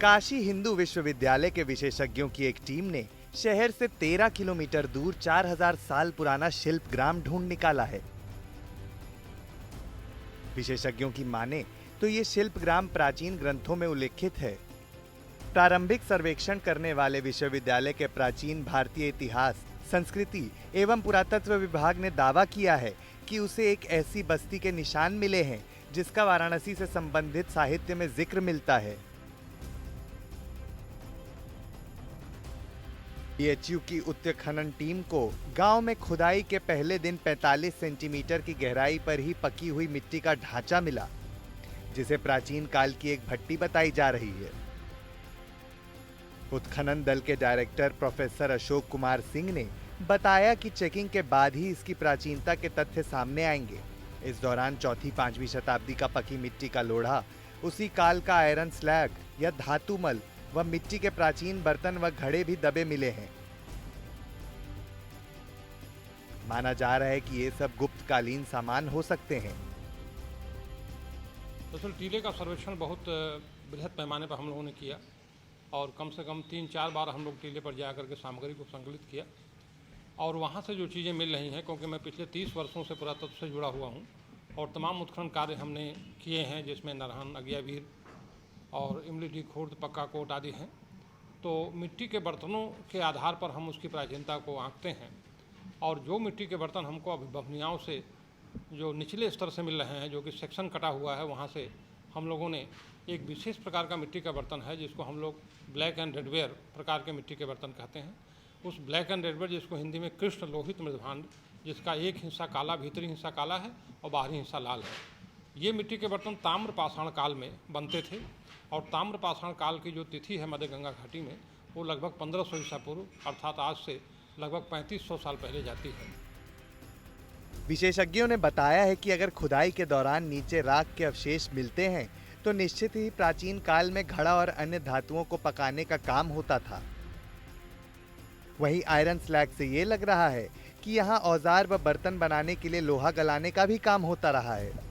काशी हिंदू विश्वविद्यालय के विशेषज्ञों की एक टीम ने शहर से 13 किलोमीटर दूर 4000 साल पुराना शिल्पग्राम ढूंढ निकाला है। विशेषज्ञों की माने तो ये शिल्पग्राम प्राचीन ग्रंथों में उल्लेखित है। प्रारंभिक सर्वेक्षण करने वाले विश्वविद्यालय के प्राचीन भारतीय इतिहास, संस्कृति एवं पुरातत्व विभाग ने दावा किया है कि उसे एक ऐसी बस्ती के निशान मिले हैं जिसका वाराणसी से संबंधित साहित्य में जिक्र मिलता है। बीएचयू की उत्खनन टीम को गांव में खुदाई के पहले दिन 45 सेंटीमीटर की गहराई पर ही पकी हुई मिट्टी का ढांचा मिला, जिसे प्राचीन काल की एक भट्टी बताई जा रही है। उत्खनन दल के डायरेक्टर प्रोफेसर अशोक कुमार सिंह ने बताया कि चेकिंग के बाद ही इसकी प्राचीनता के तथ्य सामने आएंगे। इस दौरान चौथी 5वीं शताब्दी का पकी मिट्टी का लोढ़ा, उसी काल का आयरन स्लैग या धातुमल व मिट्टी के प्राचीन बर्तन व घड़े भी दबे मिले हैं। माना जा रहा है कि ये सब गुप्तकालीन सामान हो सकते हैं। दरअसल टीले का सर्वेक्षण बहुत बृहद पैमाने पर हम लोगों ने किया और कम से कम 3-4 बार हम लोग टीले पर जा करके सामग्री को संकलित किया और वहाँ से जो चीज़ें मिल रही हैं, क्योंकि मैं पिछले 30 वर्षों से पुरातत्व से जुड़ा हुआ हूँ और तमाम उत्खनन कार्य हमने किए हैं, जिसमें नरहन, अगियावीर और इमली खुर्द, पक्का कोट आदि हैं। तो मिट्टी के बर्तनों के आधार पर हम उसकी प्राचीनता को आंकते हैं और जो मिट्टी के बर्तन हमको अभिभवनियाओं से जो निचले स्तर से मिल रहे हैं, जो कि सेक्शन कटा हुआ है, वहाँ से हम लोगों ने एक विशेष प्रकार का मिट्टी का बर्तन है जिसको हम लोग ब्लैक एंड रेडवेयर प्रकार के मिट्टी के बर्तन कहते हैं। उस ब्लैक एंड रेडवेयर, जिसको हिंदी में कृष्ण लोहित मृदभांड, जिसका एक हिस्सा काला, भीतरी हिस्सा काला है और बाहरी हिस्सा लाल है। ये मिट्टी के बर्तन ताम्र पाषाण काल में बनते थे और ताम्र पाषाण काल की जो तिथि है मध्य गंगा घाटी में, वो लगभग 1500 ईसा पूर्व अर्थात आज से लगभग 3500 साल पहले जाती है। विशेषज्ञों ने बताया है कि अगर खुदाई के दौरान नीचे राख के अवशेष मिलते हैं तो निश्चित ही प्राचीन काल में घड़ा और अन्य धातुओं को पकाने का काम होता था। वहीं आयरन स्लैग से ये लग रहा है कि यहाँ औजार व बर्तन बनाने के लिए लोहा गलाने का भी काम होता रहा है।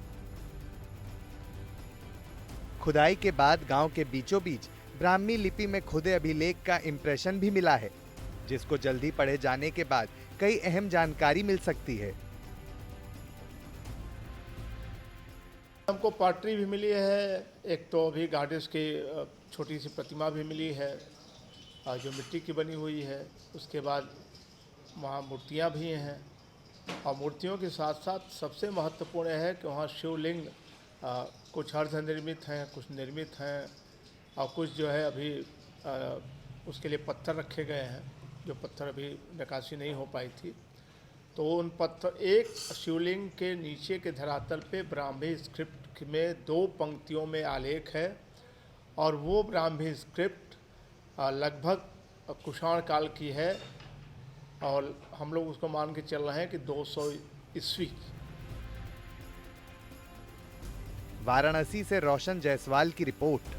खुदाई के बाद गांव के बीचों बीच ब्राह्मी लिपि में खुदे अभिलेख का इंप्रेशन भी मिला है, जिसको जल्दी पढ़े जाने के बाद कई अहम जानकारी मिल सकती है। हमको पॉटरी भी मिली है, एक तो अभी गॉडेस की छोटी सी प्रतिमा भी मिली है जो मिट्टी की बनी हुई है। उसके बाद वहाँ मूर्तियाँ भी हैं और मूर्तियों के साथ साथ सबसे महत्वपूर्ण है कि वहाँ शिवलिंग कुछ अर्धनिर्मित हैं, कुछ निर्मित हैं और कुछ जो है अभी उसके लिए पत्थर रखे गए हैं, जो पत्थर अभी नक्काशी नहीं हो पाई थी। तो उन पत्थर, एक शिवलिंग के नीचे के धरातल पे ब्राह्मी स्क्रिप्ट में 2 पंक्तियों में आलेख है और वो ब्राह्मी स्क्रिप्ट लगभग कुषाण काल की है और हम लोग उसको मान के चल रहे हैं कि 200 ईस्वी। वाराणसी से रोशन जायसवाल की रिपोर्ट।